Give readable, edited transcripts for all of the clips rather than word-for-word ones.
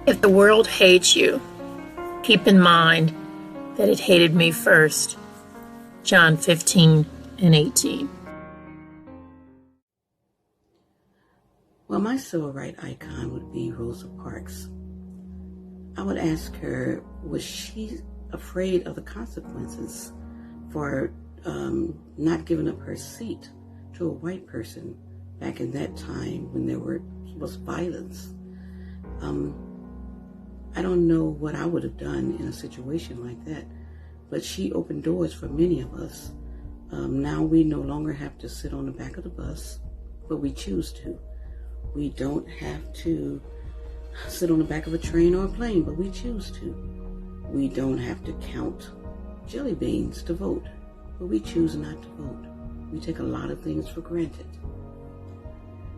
If the world hates you, keep in mind that it hated me first. John 15:18. Well, my civil rights icon would be Rosa Parks. I would ask her, was she afraid of the consequences for not giving up her seat to a white person back in that time when there was violence? I don't know what I would have done in a situation like that, but she opened doors for many of us. Now we no longer have to sit on the back of the bus, but we choose to. We don't have to sit on the back of a train or a plane, but we choose to. We don't have to count jelly beans to vote, but we choose not to vote. We take a lot of things for granted.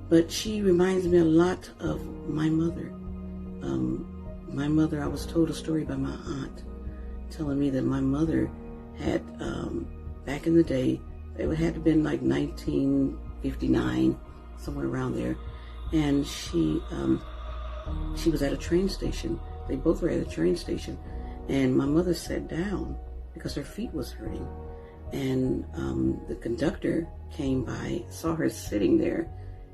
But she reminds me a lot of my mother. I was told a story by my aunt telling me that my mother had, back in the day, it had to have been like 1959, somewhere around there, and she was at a train station. They both were at a train station, and my mother sat down because her feet was hurting, and the conductor came by, saw her sitting there,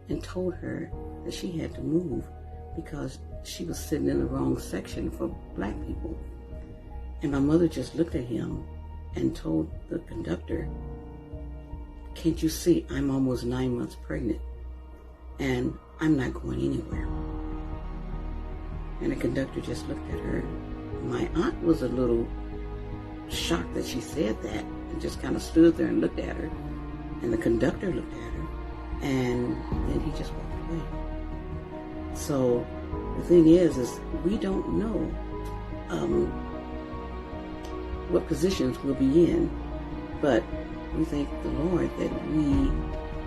and told her that she had to move because she was sitting in the wrong section for black people. And my mother just looked at him and told the conductor, "Can't you see I'm almost 9 months pregnant and I'm not going anywhere?" And the conductor just looked at her. My aunt was a little shocked that she said that and just kind of stood there and looked at her. And the conductor looked at her, and then he just walked away. So the thing is we don't know what positions we'll be in, but we thank the Lord that we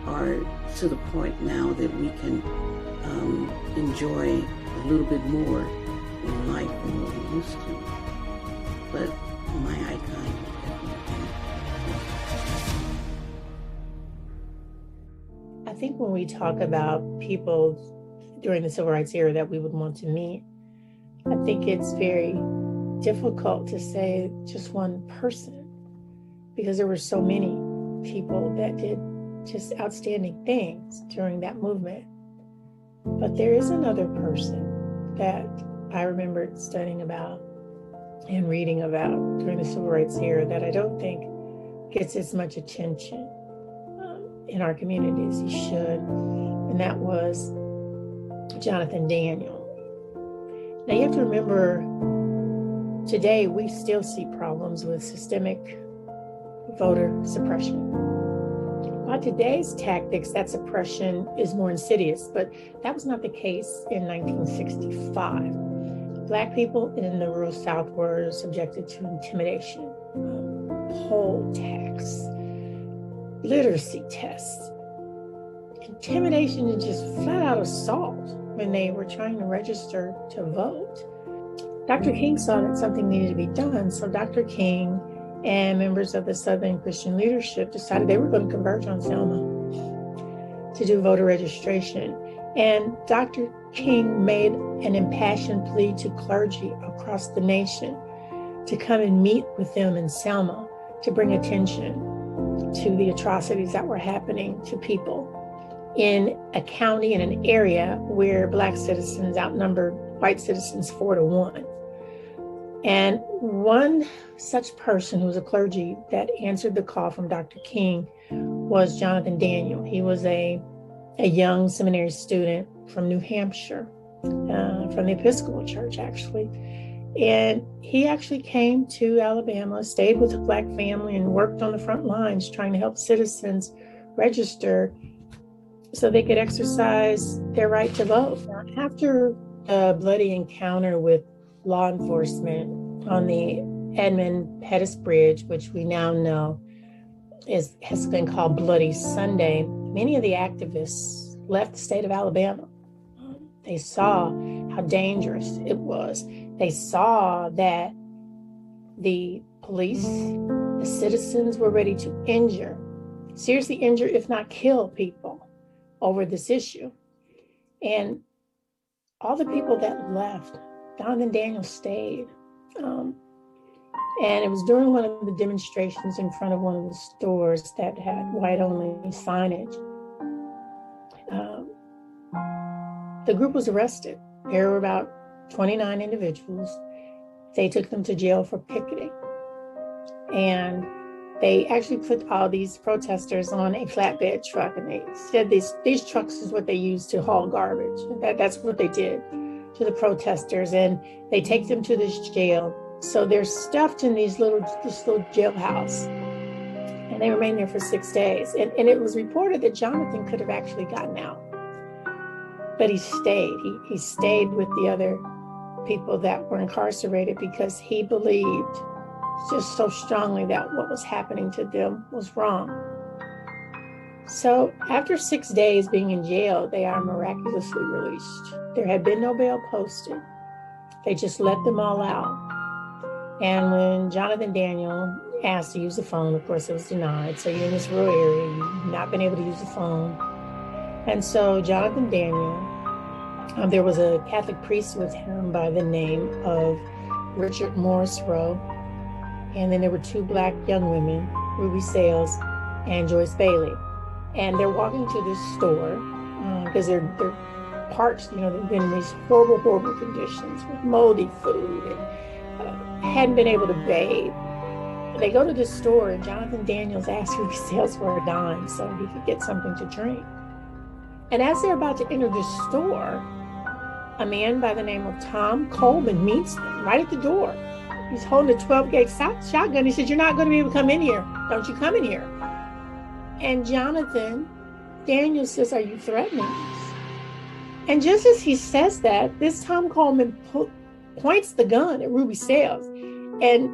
are to the point now that we can enjoy a little bit more in life than what we used to. But my icon I think when we talk about people during the civil rights era that we would want to meet, I think it's very difficult to say just one person, because there were so many people that did just outstanding things during that movement. But there is another person that I remembered studying about and reading about during the civil rights era that I don't think gets as much attention in our community as he should, and that was Jonathan Daniel. Now you have to remember, today we still see problems with systemic voter suppression. By today's tactics, that suppression is more insidious, but that was not the case in 1965. Black people in the rural South were subjected to intimidation, poll tax, literacy tests, intimidation, and just flat out assault when they were trying to register to vote. Dr. King saw that something needed to be done, so Dr. King and members of the Southern Christian leadership decided they were going to converge on Selma to do voter registration. And Dr. King made an impassioned plea to clergy across the nation to come and meet with them in Selma to bring attention to the atrocities that were happening to people in a county, in an area where Black citizens outnumbered white citizens 4-1. And one such person who was a clergy that answered the call from Dr. King was Jonathan Daniel. He was a young seminary student from New Hampshire, from the Episcopal Church, actually. And he actually came to Alabama, stayed with a Black family, and worked on the front lines trying to help citizens register so they could exercise their right to vote. After a bloody encounter with law enforcement on the Edmund Pettus Bridge, which we now know has been called Bloody Sunday, many of the activists left the state of Alabama. They saw how dangerous it was. They saw that the police, the citizens were ready to seriously injure, if not kill people over this issue. And all the people that left Jonathan Daniels stayed. And it was during one of the demonstrations in front of one of the stores that had white-only signage. The group was arrested. There were about 29 individuals. They took them to jail for picketing. And they actually put all these protesters on a flatbed truck, and they said these trucks is what they used to haul garbage. That's what they did to the protesters, and they take them to this jail. So they're stuffed in this little jailhouse, and they remain there for 6 days. And it was reported that Jonathan could have actually gotten out, but he stayed. He stayed with the other people that were incarcerated because he believed just so strongly that what was happening to them was wrong. So after 6 days being in jail, they are miraculously released. There had been no bail posted. They just let them all out. And when Jonathan Daniel asked to use the phone, of course it was denied. So you're in this rural area, you've not been able to use the phone. And so Jonathan Daniel, there was a Catholic priest with him by the name of Richard Morris Rowe. And then there were 2 Black young women, Ruby Sales and Joyce Bailey. And they're walking to this store because they're parched, they've been in these horrible, horrible conditions with moldy food and hadn't been able to bathe. They go to this store, and Jonathan Daniels asks Ruby Sales for a dime so he could get something to drink. And as they're about to enter the store, a man by the name of Tom Coleman meets them right at the door. He's holding a 12-gauge shotgun. He said, "You're not going to be able to come in here. Don't you come in here." And Jonathan Daniels says, "Are you threatening us?" And just as he says that, this Tom Coleman points the gun at Ruby Sales. And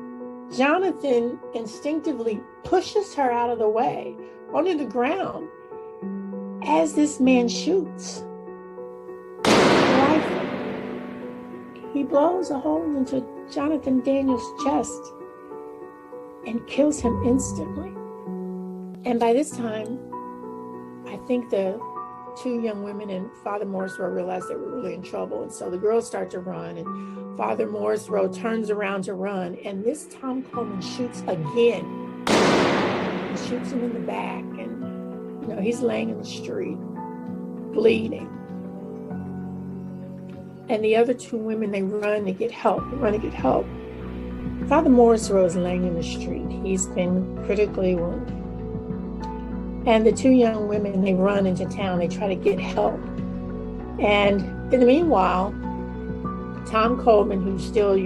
Jonathan instinctively pushes her out of the way onto the ground as this man shoots the rifle. He blows a hole into Jonathan Daniels' chest and kills him instantly. And by this time, I think the 2 young women and Father Morris Rowe realized they were really in trouble. And so the girls start to run, and Father Morris Rowe turns around to run. And this Tom Coleman shoots again. He shoots him in the back. And, he's laying in the street, bleeding. And the other 2 women, they run to get help. Father Morris Rowe is laying in the street. He's been critically wounded. And the 2 young women, they run into town. They try to get help. And in the meanwhile, Tom Coleman, who's still,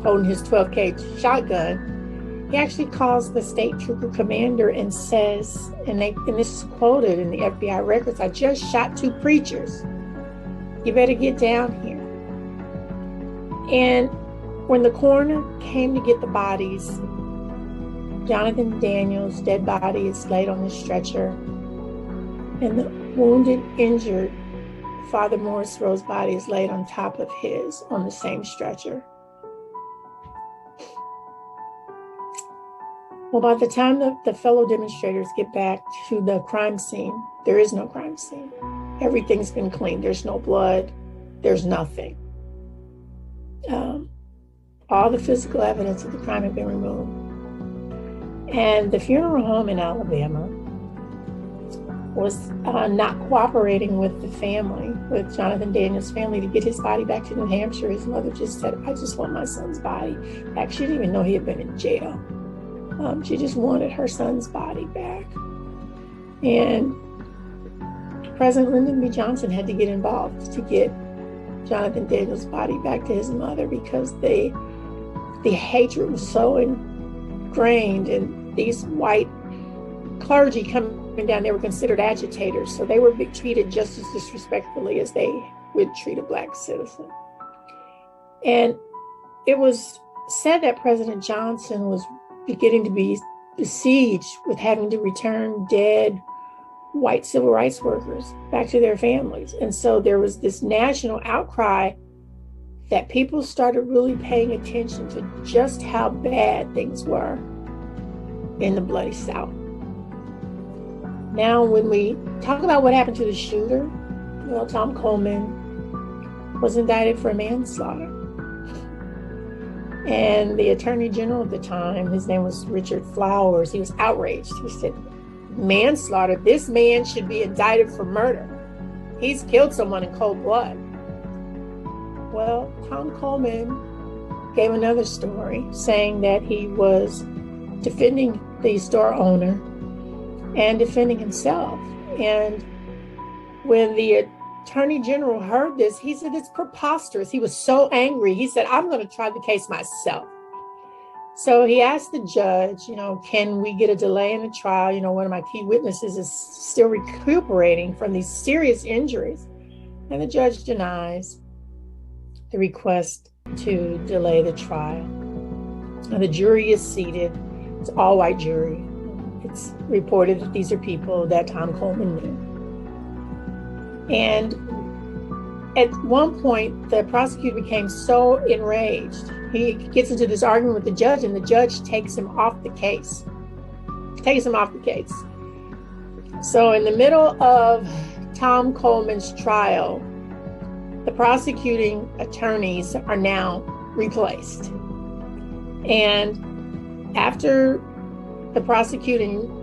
holding his 12-gauge shotgun, he actually calls the state trooper commander and says, and this is quoted in the FBI records, "I just shot 2 preachers. You better get down here." And when the coroner came to get the bodies, Jonathan Daniels' dead body is laid on the stretcher, and the wounded, injured Father Morris Rowe's body is laid on top of his on the same stretcher. Well, by the time the fellow demonstrators get back to the crime scene, there is no crime scene. Everything's been cleaned. There's no blood. There's nothing. All the physical evidence of the crime had been removed. And the funeral home in Alabama was not cooperating with the family, with Jonathan Daniels' family, to get his body back to New Hampshire. His mother just said, "I just want my son's body back." She didn't even know he had been in jail. She just wanted her son's body back. And President Lyndon B. Johnson had to get involved to get Jonathan Daniels' body back to his mother, because the hatred was so ingrained, and these white clergy coming down, they were considered agitators, so they were treated just as disrespectfully as they would treat a Black citizen. And it was said that President Johnson was beginning to be besieged with having to return dead white civil rights workers back to their families. And so there was this national outcry that people started really paying attention to just how bad things were in the Bloody South. Now, when we talk about what happened to the shooter, Tom Coleman was indicted for manslaughter. And the attorney general at the time, his name was Richard Flowers, he was outraged. He said, manslaughter, this man should be indicted for murder. He's killed someone in cold blood. Well, Tom Coleman gave another story saying that he was defending the store owner and defending himself. And when the attorney general heard this, he said, it's preposterous. He was so angry. He said, I'm going to try the case myself. So he asked the judge, can we get a delay in the trial? One of my key witnesses is still recuperating from these serious injuries. And the judge denies the request to delay the trial. Now, the jury is seated. It's an all-white jury. It's reported that these are people that Tom Coleman knew. And at one point, the prosecutor became so enraged. He gets into this argument with the judge, and the judge takes him off the case. So in the middle of Tom Coleman's trial, the prosecuting attorneys are now replaced. And after the prosecuting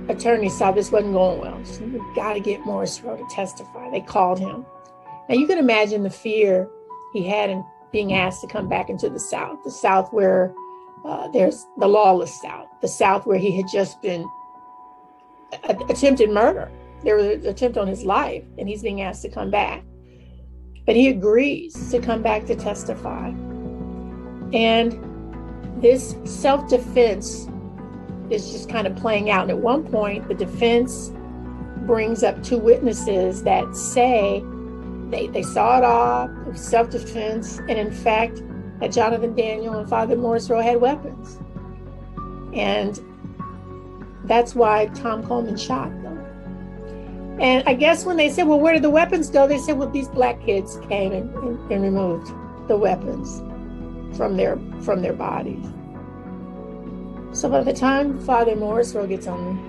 attorney saw this wasn't going well, so we got to get Morris Rowe to testify. They called him. Now you can imagine the fear he had in being asked to come back into the South where there's the lawless South, the South where he had just been attempted murder. There was an attempt on his life, and he's being asked to come back. But he agrees to come back to testify. And this self-defense is just kind of playing out. And at one point, the defense brings up two witnesses that say they saw it all, it was self-defense, and in fact, that Jonathan Daniel and Father Morris Rowe had weapons. And that's why Tom Coleman shot them. And I guess when they said, well, where did the weapons go? They said, well, these black kids came and removed the weapons from their bodies. So by the time Father Morris Rowe gets on,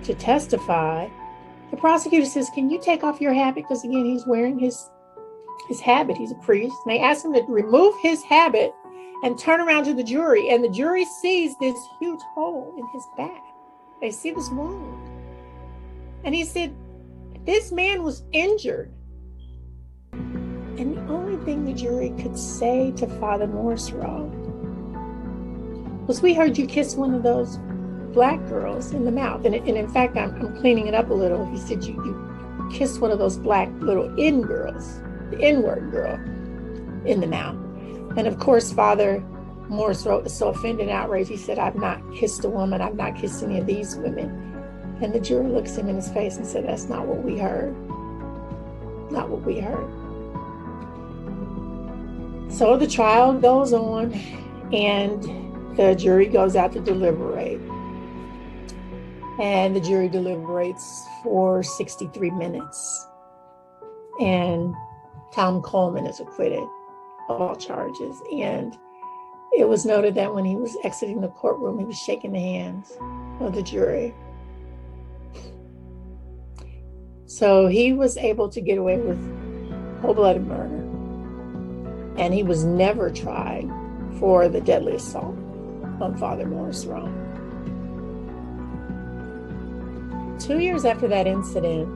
to testify, the prosecutor says, can you take off your habit? Because again, he's wearing his habit. He's a priest. And they ask him to remove his habit and turn around to the jury. And the jury sees this huge hole in his back. They see this wound. And he said, this man was injured. And the only thing the jury could say to Father Morris Rowe was, we heard you kiss one of those black girls in the mouth. And in fact, I'm cleaning it up a little. He said, you kissed one of those black little girls, the N-word girl, in the mouth. And of course, Father Morris Rowe was so offended and outraged. He said, I've not kissed a woman. I've not kissed any of these women. And the jury looks him in his face and said, that's not what we heard. Not what we heard. So the trial goes on, and the jury goes out to deliberate. And the jury deliberates for 63 minutes. And Tom Coleman is acquitted of all charges. And it was noted that when he was exiting the courtroom, he was shaking the hands of the jury. So he was able to get away with cold-blooded murder. And he was never tried for the deadly assault on Father Morris Rowe. 2 years after that incident,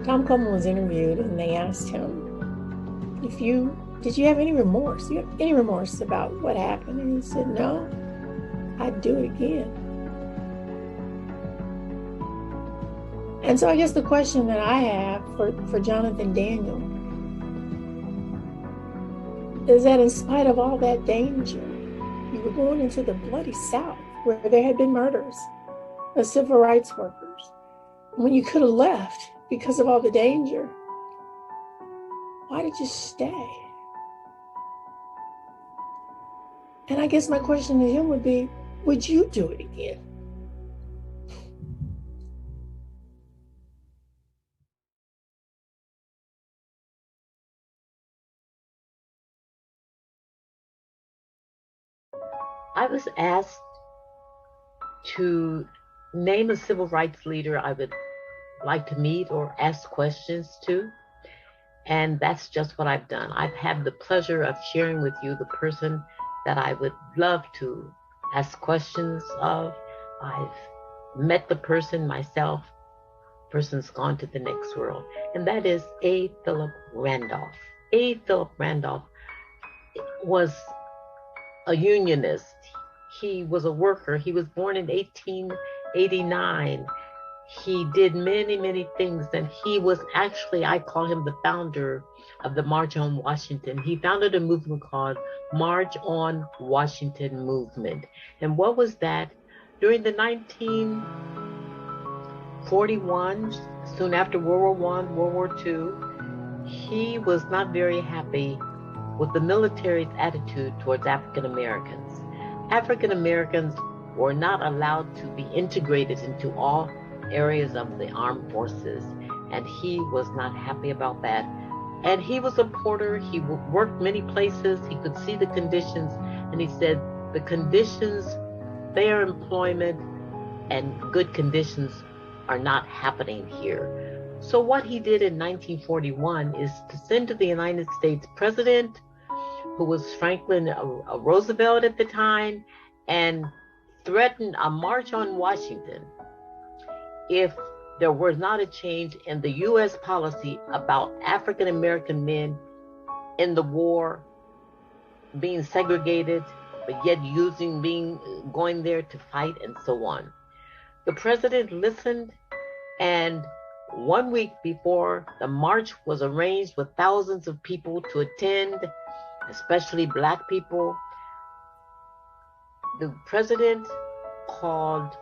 Tom Coleman was interviewed, and they asked him, did you have any remorse? Do you have any remorse about what happened? And he said, no, I'd do it again. And so I guess the question that I have for Jonathan Daniel is that in spite of all that danger, you were going into the bloody South where there had been murders of civil rights workers. When you could have left because of all the danger, why did you stay? And I guess my question to him would be, would you do it again? I was asked to name a civil rights leader I would like to meet or ask questions to. And that's just what I've done. I've had the pleasure of sharing with you the person that I would love to ask questions of. I've met the person myself. Person's gone to the next world. And that is A. Philip Randolph. A. Philip Randolph was a unionist. He was a worker. He was born in 1889. He did many, many things. And he was actually, I call him the founder of the March on Washington. He founded a movement called March on Washington Movement. And what was that? During the 1941, soon after World War I, World War II, he was not very happy with the military's attitude towards African Americans. African Americans were not allowed to be integrated into all areas of the armed forces, and he was not happy about that. And he was a porter. He worked many places. He could see the conditions, and he said the conditions, fair employment and good conditions are not happening here. So what he did in 1941 is to send to the United States president, who was Franklin Roosevelt at the time, and threatened a march on Washington if there was not a change in the U.S. policy about African American men in the war being segregated, but yet going there to fight and so on. The president listened, and 1 week before the march was arranged with thousands of people to attend, especially Black people, the president called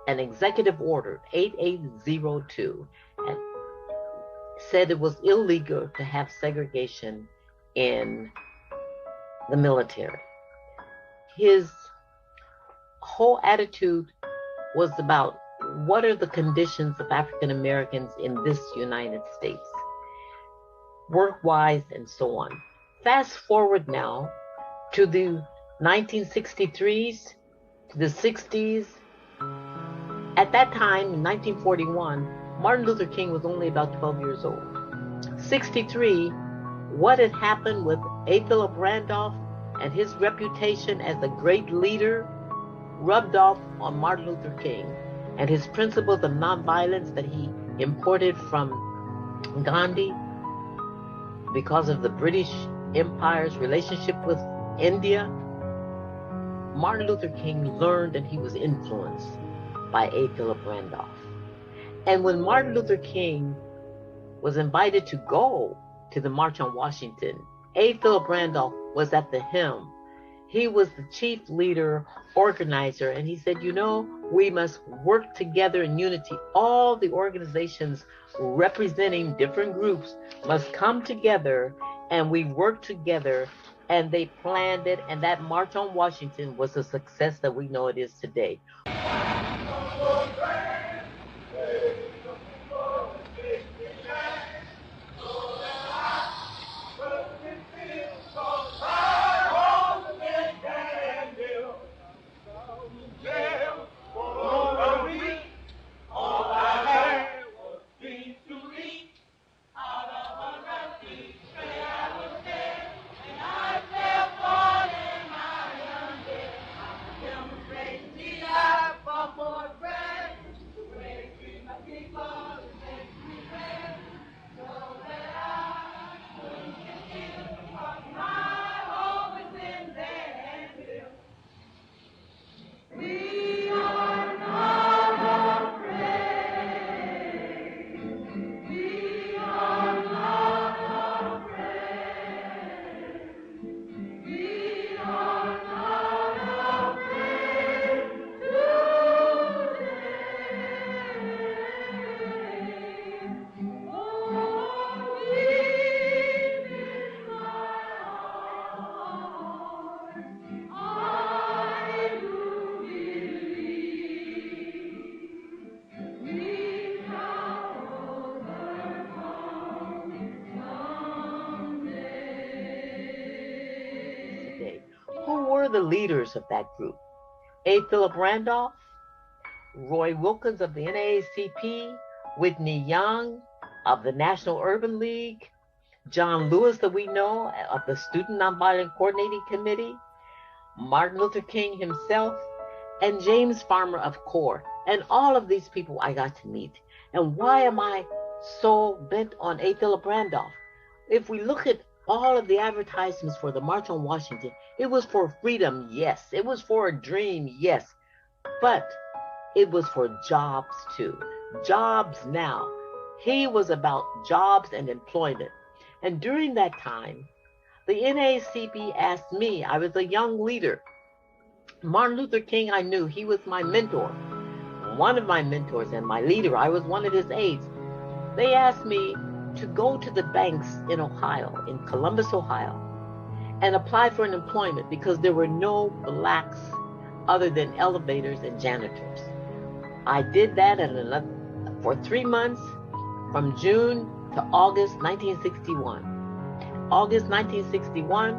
an executive order, 8802, and said it was illegal to have segregation in the military. His whole attitude was about what are the conditions of African Americans in this United States, work-wise and so on. Fast forward now to the 1963s, to the 60s. At that time, in 1941, Martin Luther King was only about 12 years old. 63, what had happened with A. Philip Randolph and his reputation as a great leader rubbed off on Martin Luther King, and his principles of nonviolence that he imported from Gandhi because of the British Empire's relationship with India. Martin Luther King learned and he was influenced by A. Philip Randolph. And when Martin Luther King was invited to go to the March on Washington, A. Philip Randolph was at the helm. He was the chief leader, organizer, and he said, we must work together in unity. All the organizations representing different groups must come together, and we work together. And they planned it, and that March on Washington was a success that we know it is today. The leaders of that group: A. Philip Randolph, Roy Wilkins of the NAACP, Whitney Young of the National Urban League, John Lewis, that we know, of the Student Nonviolent Coordinating Committee, Martin Luther King himself, and James Farmer of CORE. And all of these people I got to meet. And why am I so bent on A. Philip Randolph? If we look at all of the advertisements for the March on Washington, it was for freedom, yes. It was for a dream, yes. But it was for jobs too. Jobs now. He was about jobs and employment. And during that time, the NAACP asked me, I was a young leader. Martin Luther King, I knew, he was my mentor. One of my mentors and my leader. I was one of his aides. They asked me to go to the banks in Ohio, in Columbus, Ohio, and apply for an employment because there were no blacks other than elevators and janitors. I did that for 3 months, from June to August 1961. August 1961,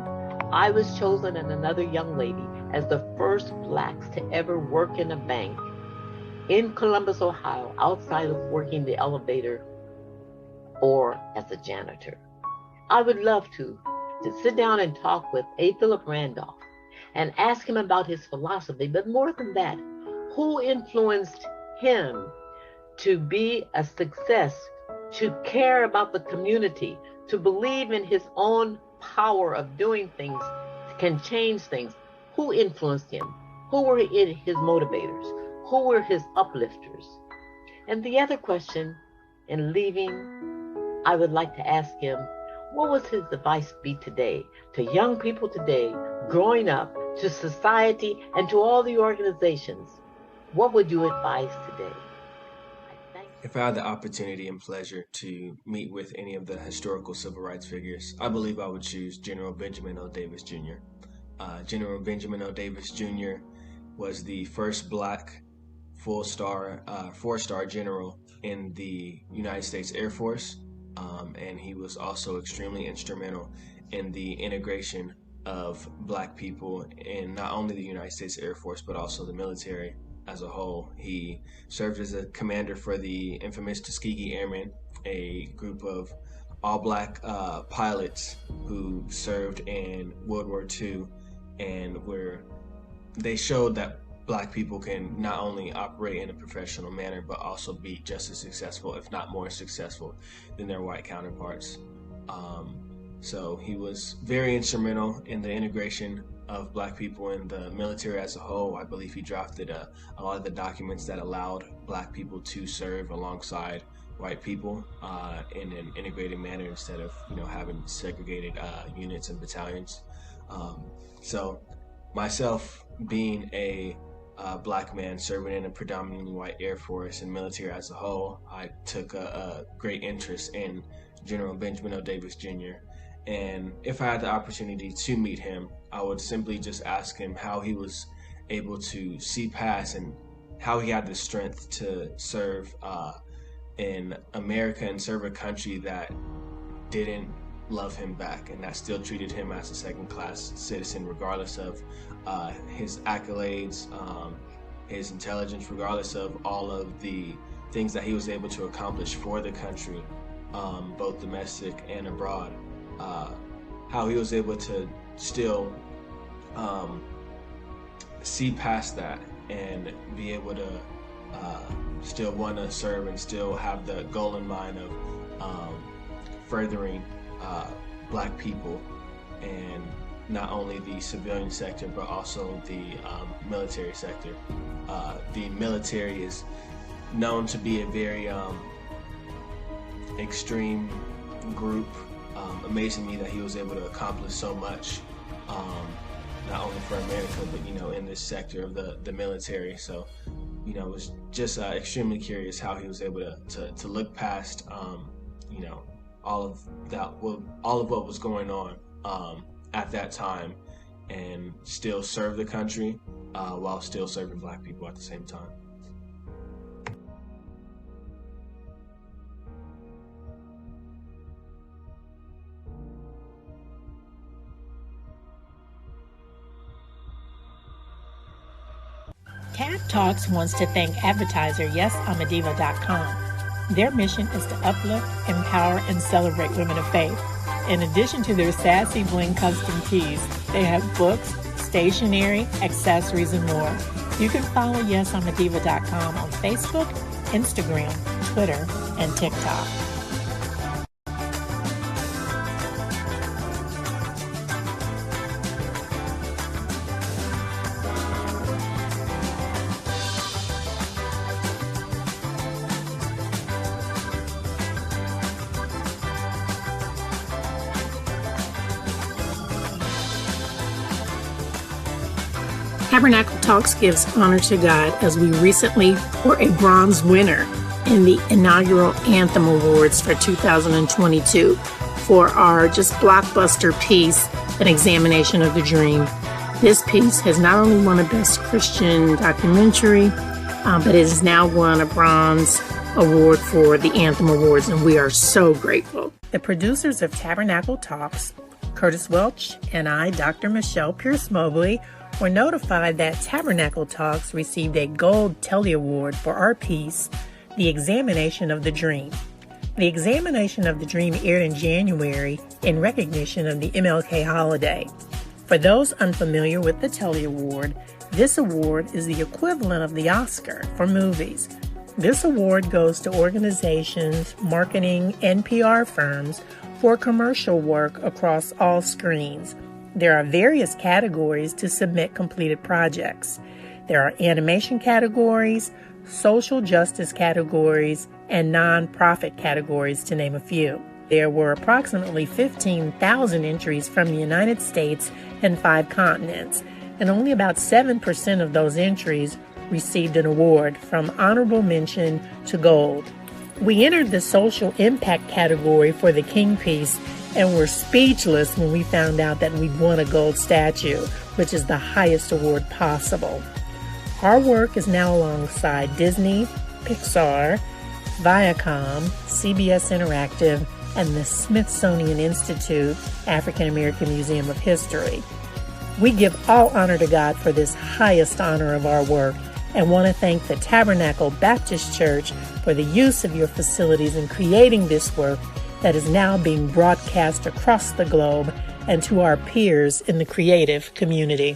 I was chosen and another young lady as the first blacks to ever work in a bank in Columbus, Ohio, outside of working the elevator or as a janitor. I would love to sit down and talk with A. Philip Randolph and ask him about his philosophy, but more than that, who influenced him to be a success, to care about the community, to believe in his own power of doing things, can change things. Who influenced him? Who were his motivators? Who were his uplifters? And the other question, in leaving, I would like to ask him, what would his advice be today to young people today, growing up, to society, and to all the organizations? What would you advise today? If I had the opportunity and pleasure to meet with any of the historical civil rights figures, I believe I would choose General Benjamin O. Davis Jr. General Benjamin O. Davis Jr. was the first black four-star general in the United States Air Force, and he was also extremely instrumental in the integration of black people in not only the United States Air Force, but also the military as a whole. He served as a commander for the infamous Tuskegee Airmen, a group of all-black pilots who served in World War II, and where they showed that black people can not only operate in a professional manner, but also be just as successful, if not more successful, than their white counterparts. So he was very instrumental in the integration of black people in the military as a whole. I believe he drafted a lot of the documents that allowed black people to serve alongside white people in an integrated manner instead of having segregated units and battalions. So myself being a black man serving in a predominantly white Air Force and military as a whole, I took a great interest in General Benjamin O. Davis Jr. And if I had the opportunity to meet him, I would simply just ask him how he was able to see past and how he had the strength to serve in America and serve a country that didn't love him back and that still treated him as a second-class citizen, regardless of his accolades, his intelligence, regardless of all of the things that he was able to accomplish for the country, both domestic and abroad. How he was able to still see past that and be able to still want to serve and still have the goal in mind of furthering black people, and not only the civilian sector but also the military sector. The military is known to be a very extreme group. Amazing me that he was able to accomplish so much, not only for America, but in this sector of the military. So was just extremely curious how he was able to look past all of what was going on at that time and still serve the country while still serving black people at the same time. Tab Talks wants to thank advertiser YesI'mADiva.com. Their mission is to uplift, empower, and celebrate women of faith. In addition to their Sassy Bling custom tees, they have books, stationery, accessories, and more. You can follow YesI'mADiva.com on Facebook, Instagram, Twitter, and TikTok. Tabernacle Talks gives honor to God as we recently were a bronze winner in the inaugural Anthem Awards for 2022 for our just blockbuster piece, An Examination of the Dream. This piece has not only won a Best Christian Documentary, but it has now won a bronze award for the Anthem Awards, and we are so grateful. The producers of Tabernacle Talks, Curtis Welch and I, Dr. Michelle Pierce Mobley, were notified that Tabernacle Talks received a Gold Telly Award for our piece, The Examination of the Dream. The Examination of the Dream aired in January in recognition of the MLK holiday. For those unfamiliar with the Telly Award, this award is the equivalent of the Oscar for movies. This award goes to organizations, marketing, and PR firms for commercial work across all screens. There are various categories to submit completed projects. There are animation categories, social justice categories, and nonprofit categories, to name a few. There were approximately 15,000 entries from the United States and 5 continents, and only about 7% of those entries received an award, from honorable mention to gold. We entered the social impact category for the King piece and were speechless when we found out that we'd won a gold statue, which is the highest award possible. Our work is now alongside Disney, Pixar, Viacom, CBS Interactive, and the Smithsonian Institute African American Museum of History. We give all honor to God for this highest honor of our work and want to thank the Tabernacle Baptist Church for the use of your facilities in creating this work that is now being broadcast across the globe and to our peers in the creative community.